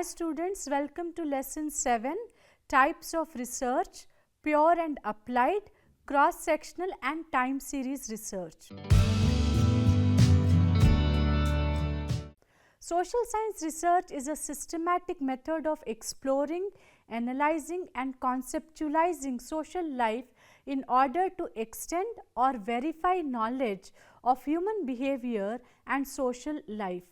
students, welcome to lesson 7, types of research, pure and applied, cross-sectional and time series research. Social science research is a systematic method of exploring, analyzing and conceptualizing social life in order to extend or verify knowledge of human behavior and social life.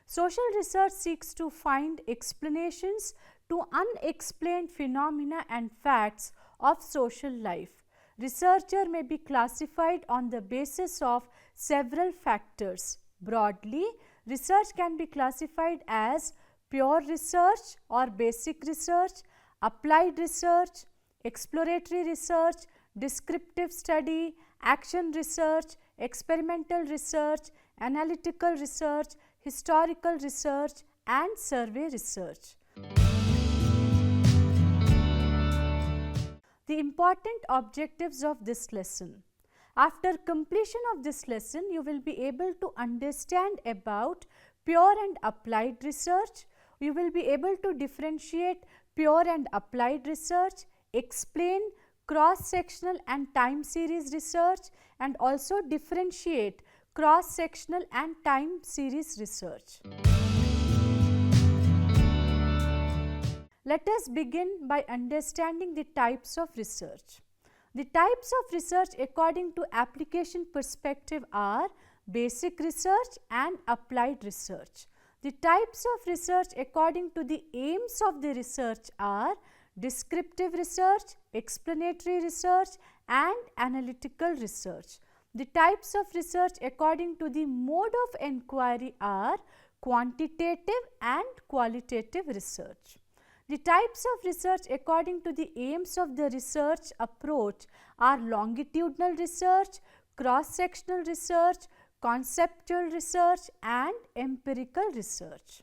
Social research seeks to find explanations to unexplained phenomena and facts of social life. Researcher may be classified on the basis of several factors. Broadly, research can be classified as pure research or basic research, applied research, exploratory research, descriptive study, action research, experimental research, analytical research, historical research and survey research. The important objectives of this lesson. After completion of this lesson, you will be able to understand about pure and applied research. You will be able to differentiate pure and applied research, explain cross-sectional and time series research, and also differentiate cross-sectional and time series research. Let us begin by understanding the types of research. The types of research according to application perspective are basic research and applied research. The types of research according to the aims of the research are descriptive research, explanatory research and analytical research. The types of research according to the mode of inquiry are quantitative and qualitative research. The types of research according to the aims of the research approach are longitudinal research, cross-sectional research, conceptual research and empirical research.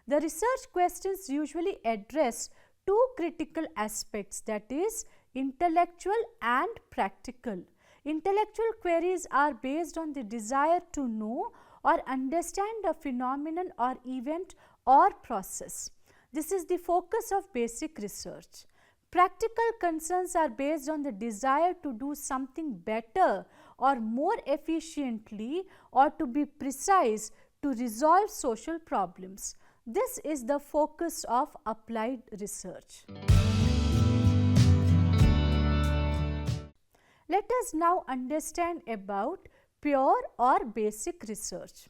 The research questions usually address two critical aspects, that is intellectual and practical. Intellectual queries are based on the desire to know or understand a phenomenon or event or process. This is the focus of basic research. Practical concerns are based on the desire to do something better or more efficiently or to be precise to resolve social problems. This is the focus of applied research. Let us now understand about pure or basic research.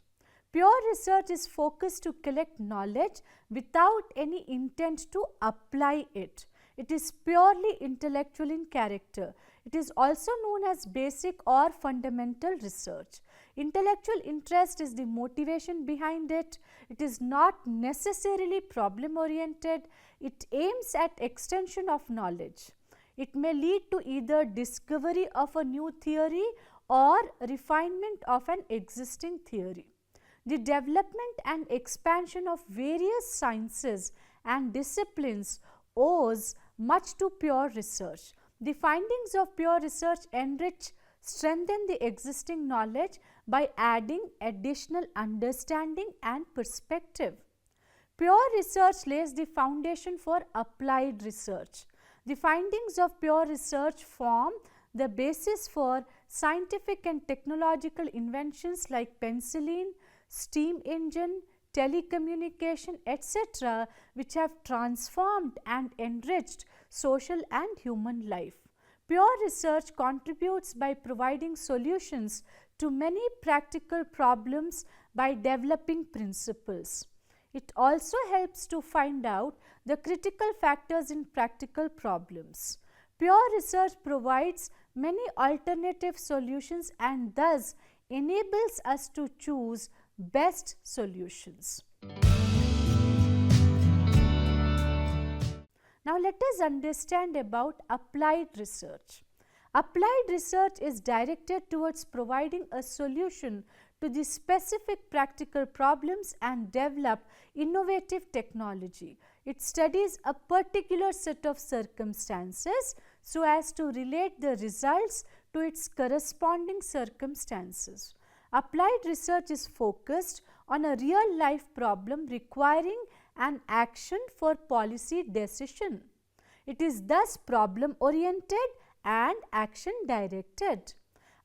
Pure research is focused to collect knowledge without any intent to apply it. It is purely intellectual in character. It is also known as basic or fundamental research. Intellectual interest is the motivation behind it. It is not necessarily problem oriented. It aims at extension of knowledge. It may lead to either discovery of a new theory or refinement of an existing theory. The development and expansion of various sciences and disciplines owes much to pure research. The findings of pure research enrich, strengthen the existing knowledge by adding additional understanding and perspective. Pure research lays the foundation for applied research. The findings of pure research form the basis for scientific and technological inventions like penicillin, steam engine, telecommunication, etc., which have transformed and enriched social and human life. Pure research contributes by providing solutions to many practical problems by developing principles. It also helps to find out the critical factors in practical problems. Pure research provides many alternative solutions and thus enables us to choose best solutions. Now let us understand about applied research. Applied research is directed towards providing a solution to the specific practical problems and develop innovative technology. It studies a particular set of circumstances so as to relate the results to its corresponding circumstances. Applied research is focused on a real life problem requiring and action for policy decision. It is thus problem oriented and action directed.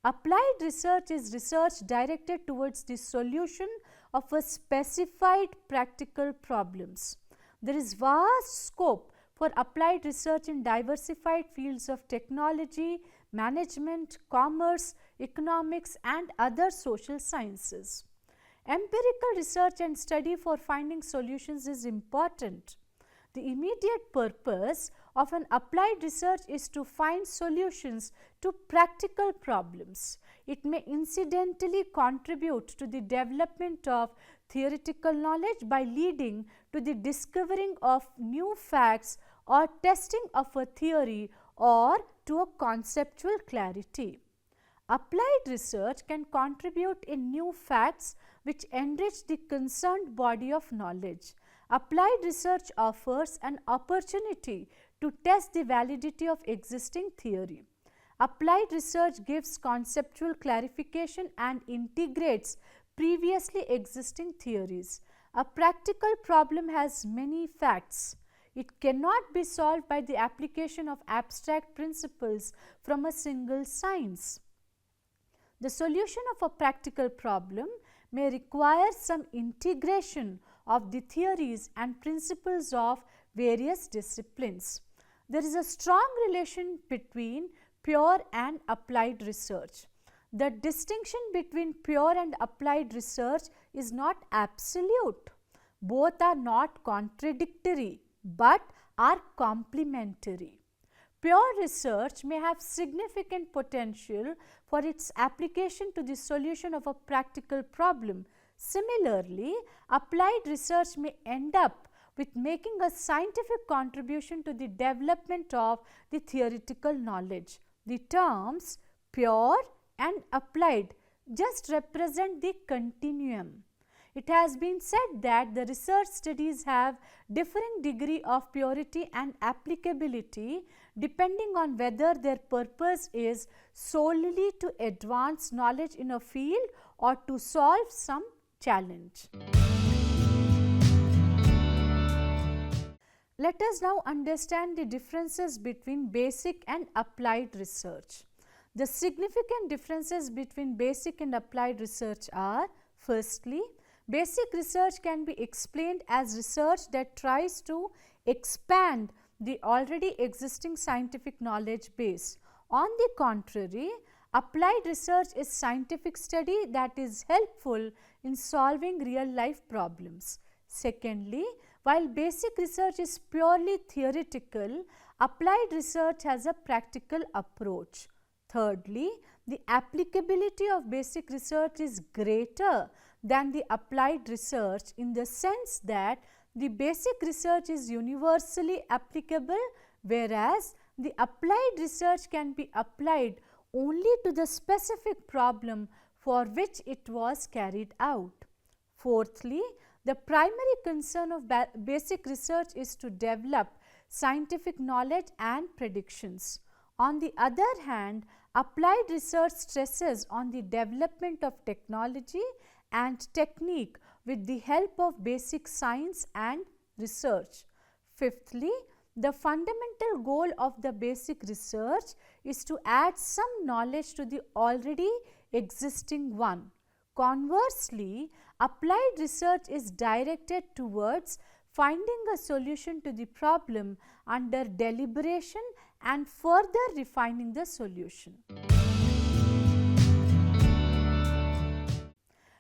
Applied research is research directed towards the solution of a specified practical problems. There is vast scope for applied research in diversified fields of technology, management, commerce, economics and other social sciences. Empirical research and study for finding solutions is important. The immediate purpose of an applied research is to find solutions to practical problems. It may incidentally contribute to the development of theoretical knowledge by leading to the discovering of new facts or testing of a theory or to a conceptual clarity. Applied research can contribute in new facts which enrich the concerned body of knowledge. Applied research offers an opportunity to test the validity of existing theory. Applied research gives conceptual clarification and integrates previously existing theories. A practical problem has many facts. It cannot be solved by the application of abstract principles from a single science. The solution of a practical problem may require some integration of the theories and principles of various disciplines. There is a strong relation between pure and applied research. The distinction between pure and applied research is not absolute. Both are not contradictory but are complementary. Pure research may have significant potential for its application to the solution of a practical problem. Similarly, applied research may end up with making a scientific contribution to the development of the theoretical knowledge. The terms pure and applied just represent the continuum. It has been said that the research studies have differing degree of purity and applicability depending on whether their purpose is solely to advance knowledge in a field or to solve some challenge. Let us now understand the differences between basic and applied research. The significant differences between basic and applied research are: firstly, basic research can be explained as research that tries to expand the already existing scientific knowledge base. On the contrary, applied research is scientific study that is helpful in solving real life problems. Secondly, while basic research is purely theoretical, applied research has a practical approach. Thirdly, the applicability of basic research is greater than the applied research in the sense that the basic research is universally applicable, whereas the applied research can be applied only to the specific problem for which it was carried out. Fourthly, the primary concern of basic research is to develop scientific knowledge and predictions. On the other hand, applied research stresses on the development of technology and technique with the help of basic science and research. Fifthly, the fundamental goal of the basic research is to add some knowledge to the already existing one. Conversely, applied research is directed towards finding a solution to the problem under deliberation and further refining the solution.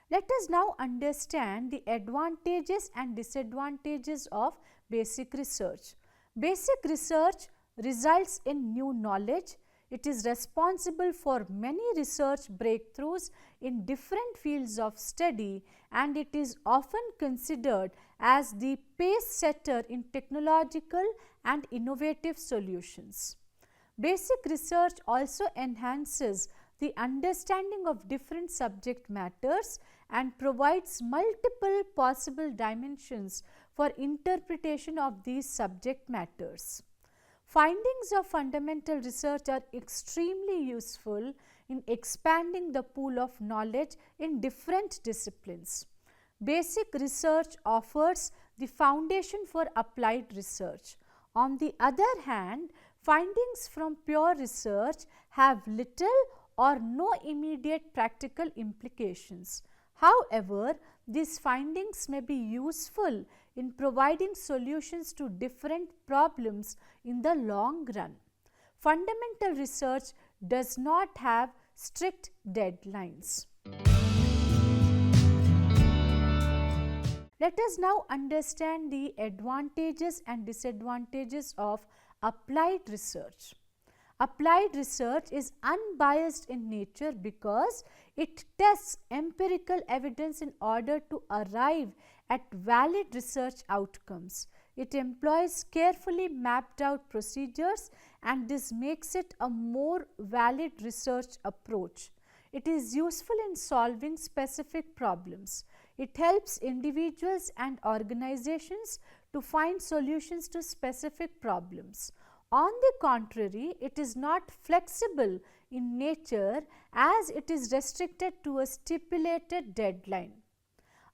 Let us now understand the advantages and disadvantages of basic research. Basic research results in new knowledge. It is responsible for many research breakthroughs in different fields of study, and it is often considered as the pace setter in technological and innovative solutions. Basic research also enhances the understanding of different subject matters and provides multiple possible dimensions for interpretation of these subject matters. Findings of fundamental research are extremely useful in expanding the pool of knowledge in different disciplines. Basic research offers the foundation for applied research. On the other hand, findings from pure research have little or no immediate practical implications. However, these findings may be useful in providing solutions to different problems in the long run. Fundamental research does not have strict deadlines. Let us now understand the advantages and disadvantages of applied research. Applied research is unbiased in nature because it tests empirical evidence in order to arrive at valid research outcomes. It employs carefully mapped out procedures, and this makes it a more valid research approach. It is useful in solving specific problems. It helps individuals and organizations to find solutions to specific problems. On the contrary, it is not flexible in nature as it is restricted to a stipulated deadline.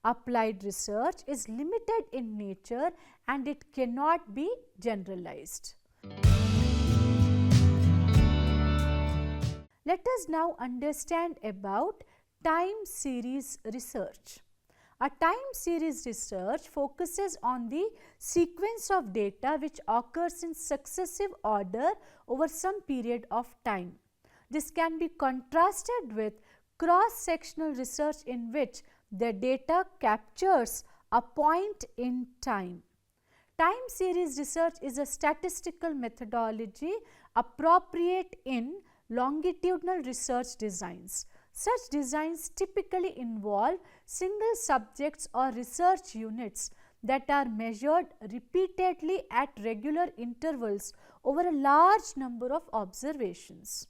Applied research is limited in nature and it cannot be generalized. Let us now understand about time series research. A time series research focuses on the sequence of data which occurs in successive order over some period of time. This can be contrasted with cross-sectional research in which the data captures a point in time. Time series research is a statistical methodology appropriate in longitudinal research designs. Such designs typically involve single subjects or research units that are measured repeatedly at regular intervals over a large number of observations.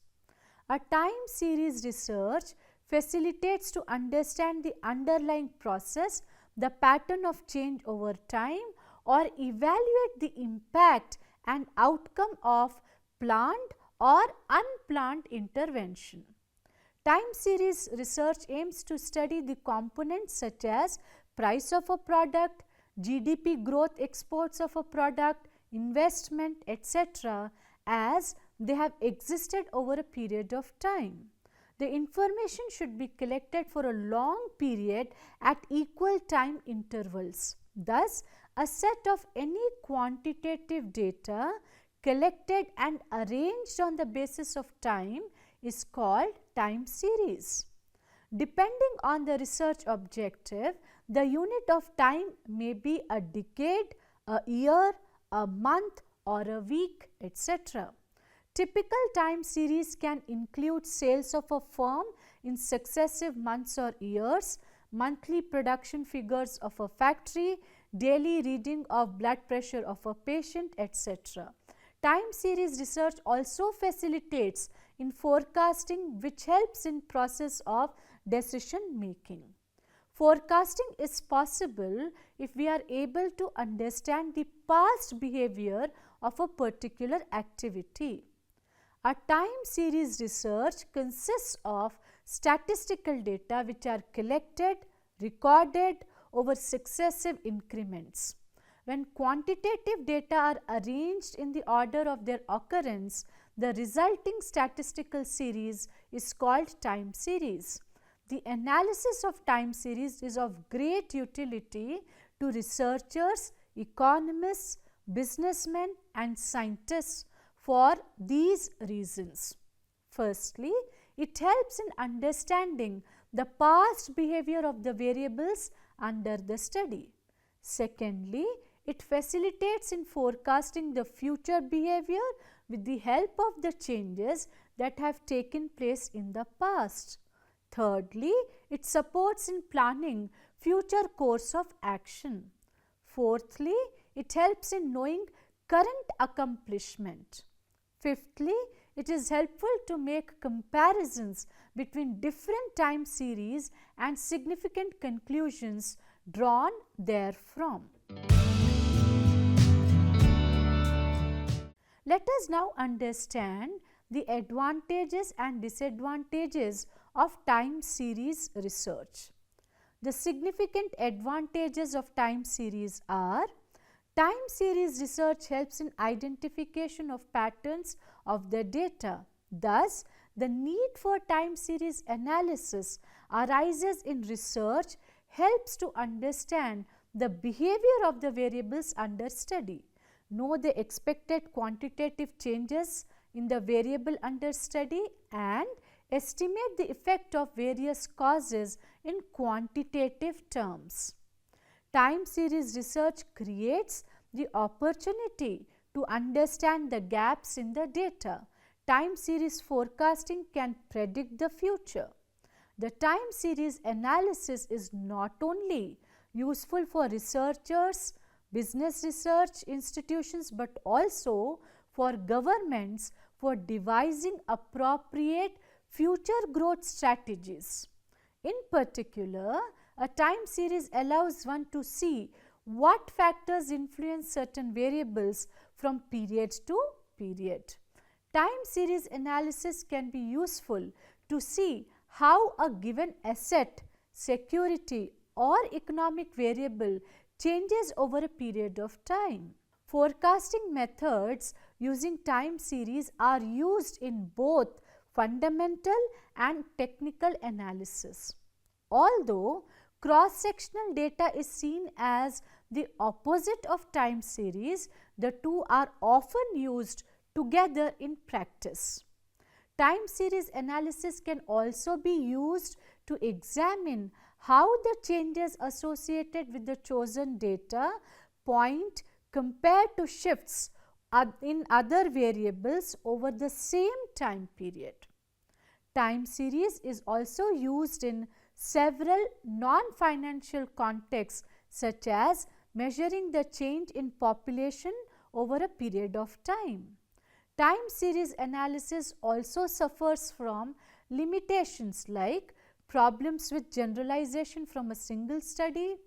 A time series research facilitates to understand the underlying process, the pattern of change over time, or evaluate the impact and outcome of planned or unplanned intervention. Time series research aims to study the components such as price of a product, GDP growth exports of a product, investment, etc. as they have existed over a period of time. The information should be collected for a long period at equal time intervals. Thus, a set of any quantitative data collected and arranged on the basis of time is called time series. Depending on the research objective, the unit of time may be a decade, a year, a month or a week, etc. Typical time series can include sales of a firm in successive months or years, monthly production figures of a factory, daily reading of blood pressure of a patient, etc. Time series research also facilitates in forecasting, which helps in process of decision making. Forecasting is possible if we are able to understand the past behavior of a particular activity. A time series research consists of statistical data which are collected, recorded over successive increments. When quantitative data are arranged in the order of their occurrence, the resulting statistical series is called time series. The analysis of time series is of great utility to researchers, economists, businessmen and scientists for these reasons. Firstly, it helps in understanding the past behavior of the variables under the study. Secondly, it facilitates in forecasting the future behavior with the help of the changes that have taken place in the past. Thirdly, it supports in planning future course of action. Fourthly, it helps in knowing current accomplishment. Fifthly, it is helpful to make comparisons between different time series and significant conclusions drawn therefrom. Let us now understand the advantages and disadvantages of time series research. The significant advantages of time series are: time series research helps in identification of patterns of the data. Thus, the need for time series analysis arises in research helps to understand the behavior of the variables under study, know the expected quantitative changes in the variable under study, and estimate the effect of various causes in quantitative terms. Time series research creates the opportunity to understand the gaps in the data. Time series forecasting can predict the future. The time series analysis is not only useful for researchers, business research institutions, but also for governments for devising appropriate future growth strategies. In particular, a time series allows one to see what factors influence certain variables from period to period. Time series analysis can be useful to see how a given asset, security, or economic variable changes over a period of time. Forecasting methods using time series are used in both fundamental and technical analysis. Although cross-sectional data is seen as the opposite of time series, the two are often used together in practice. Time series analysis can also be used to examine how the changes associated with the chosen data point compared to shifts in other variables over the same time period. Time series is also used in several non-financial contexts, such as measuring the change in population over a period of time. Time series analysis also suffers from limitations like problems with generalization from a single study,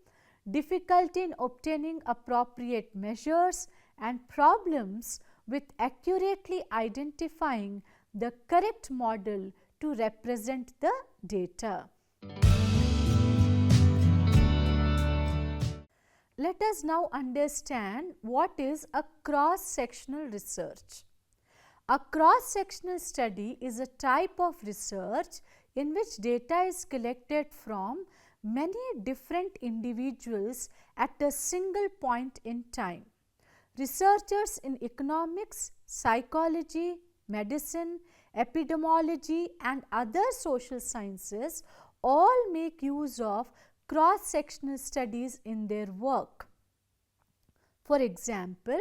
difficulty in obtaining appropriate measures, and problems with accurately identifying the correct model to represent the data. Let us now understand what is a cross-sectional research. A cross-sectional study is a type of research in which data is collected from many different individuals at a single point in time. Researchers in economics, psychology, medicine, epidemiology, and other social sciences all make use of cross-sectional studies in their work. For example,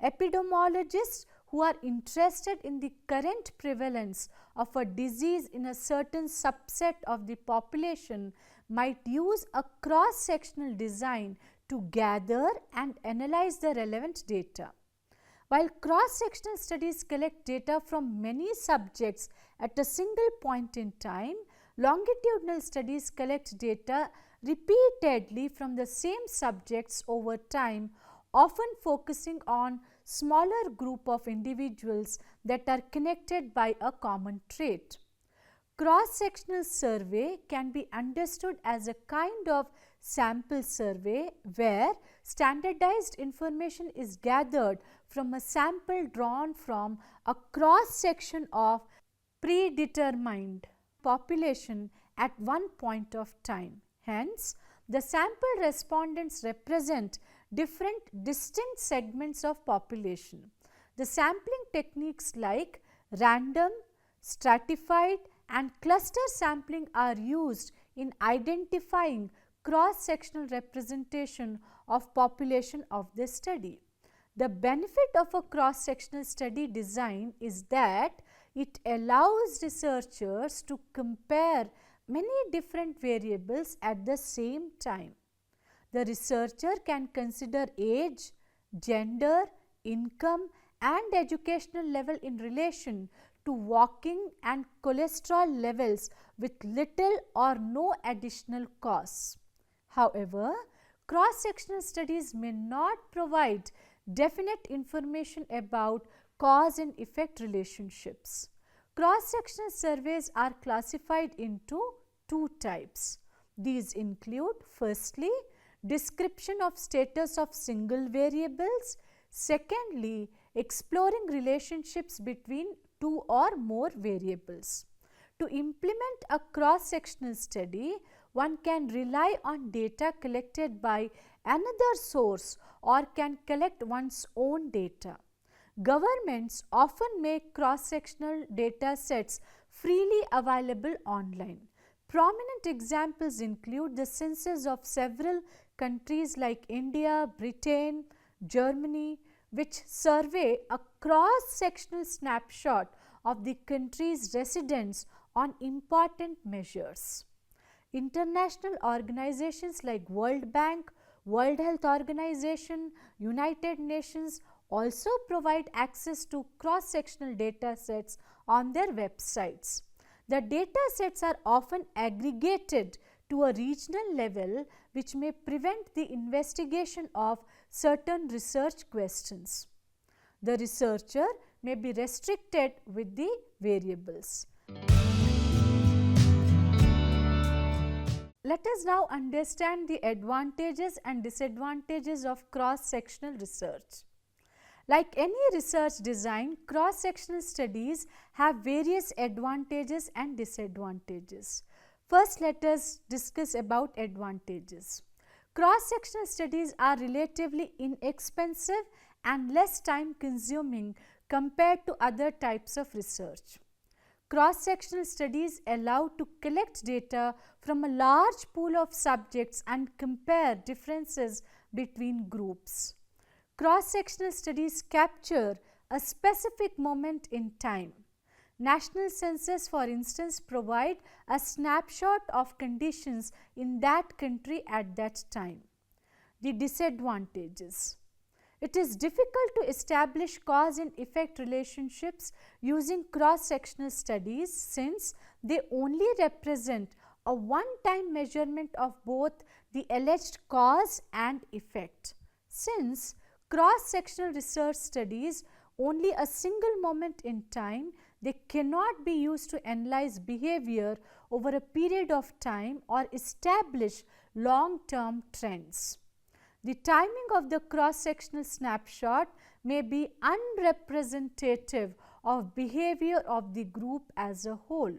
epidemiologists who are interested in the current prevalence of a disease in a certain subset of the population might use a cross-sectional design to gather and analyze the relevant data. While cross-sectional studies collect data from many subjects at a single point in time, longitudinal studies collect data repeatedly from the same subjects over time, often focusing on smaller group of individuals that are connected by a common trait. Cross-sectional survey can be understood as a kind of sample survey where standardized information is gathered from a sample drawn from a cross-section of predetermined population at one point of time. Hence, the sample respondents represent different distinct segments of population. The sampling techniques like random, stratified, and cluster sampling are used in identifying cross-sectional representation of population of the study. The benefit of a cross-sectional study design is that it allows researchers to compare many different variables at the same time. The researcher can consider age, gender, income, and educational level in relation to walking and cholesterol levels with little or no additional costs. However, cross-sectional studies may not provide definite information about cause and effect relationships. Cross-sectional surveys are classified into two types. These include firstly, description of status of single variables, secondly, exploring relationships between two or more variables. To implement a cross-sectional study, one can rely on data collected by another source or can collect one's own data. Governments often make cross-sectional data sets freely available online. Prominent examples include the census of several countries like India, Britain, Germany, which survey a cross-sectional snapshot of the country's residents on important measures. International organizations like World Bank, World Health Organization, United Nations also provide access to cross-sectional data sets on their websites. The data sets are often aggregated to a regional level, which may prevent the investigation of certain research questions. The researcher may be restricted with the variables. Let us now understand the advantages and disadvantages of cross-sectional research. Like any research design, cross-sectional studies have various advantages and disadvantages. First, let us discuss about advantages. Cross-sectional studies are relatively inexpensive and less time consuming compared to other types of research. Cross-sectional studies allow to collect data from a large pool of subjects and compare differences between groups. Cross-sectional studies capture a specific moment in time. National census, for instance, provide a snapshot of conditions in that country at that time. The disadvantages. It is difficult to establish cause and effect relationships using cross-sectional studies since they only represent a one-time measurement of both the alleged cause and effect. Since cross-sectional research studies only a single moment in time, they cannot be used to analyze behavior over a period of time or establish long-term trends. The timing of the cross-sectional snapshot may be unrepresentative of behavior of the group as a whole.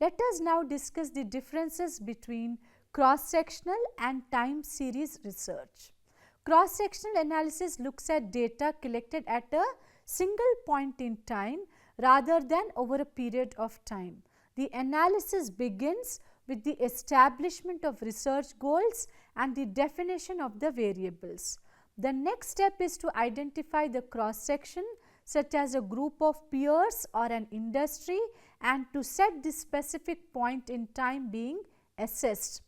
Let us now discuss the differences between cross-sectional and time series research. Cross-sectional analysis looks at data collected at a single point in time rather than over a period of time. The analysis begins with the establishment of research goals and the definition of the variables. The next step is to identify the cross-section, such as a group of peers or an industry, and to set the specific point in time being assessed.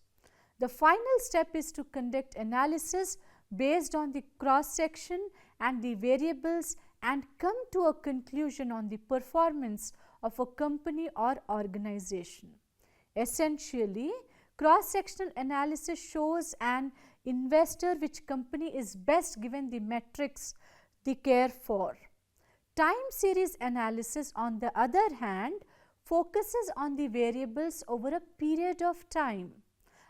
The final step is to conduct analysis based on the cross-section and the variables and come to a conclusion on the performance of a company or organization. Essentially, cross-sectional analysis shows an investor which company is best given the metrics they care for. Time series analysis, on the other hand, focuses on the variables over a period of time.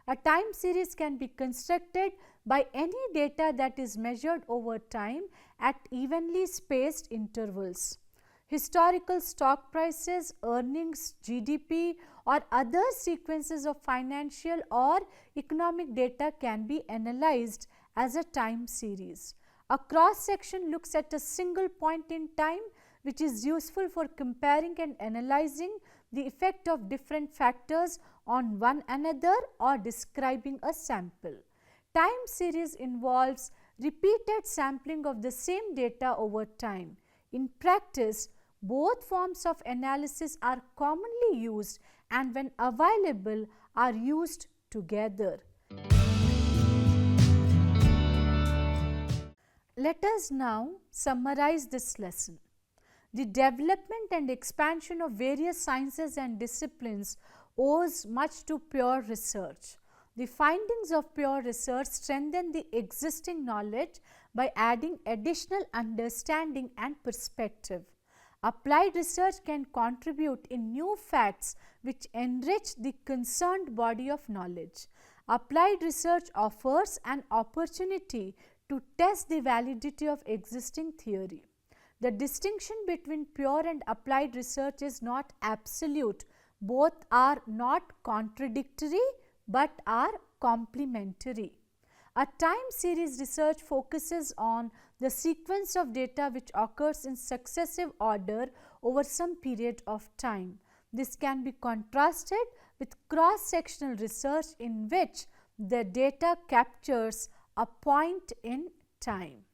A time series can be constructed by any data that is measured over time at evenly spaced intervals. Historical stock prices, earnings, GDP, or other sequences of financial or economic data can be analyzed as a time series. A cross-section looks at a single point in time, which is useful for comparing and analyzing the effect of different factors on one another or describing a sample. Time series involves repeated sampling of the same data over time. In practice, both forms of analysis are commonly used and when available are used together. Let us now summarize this lesson. The development and expansion of various sciences and disciplines owes much to pure research. The findings of pure research strengthen the existing knowledge by adding additional understanding and perspective. Applied research can contribute in new facts which enrich the concerned body of knowledge. Applied research offers an opportunity to test the validity of existing theory. The distinction between pure and applied research is not absolute. Both are not contradictory but are complementary. A time series research focuses on the sequence of data which occurs in successive order over some period of time. This can be contrasted with cross-sectional research in which the data captures a point in time.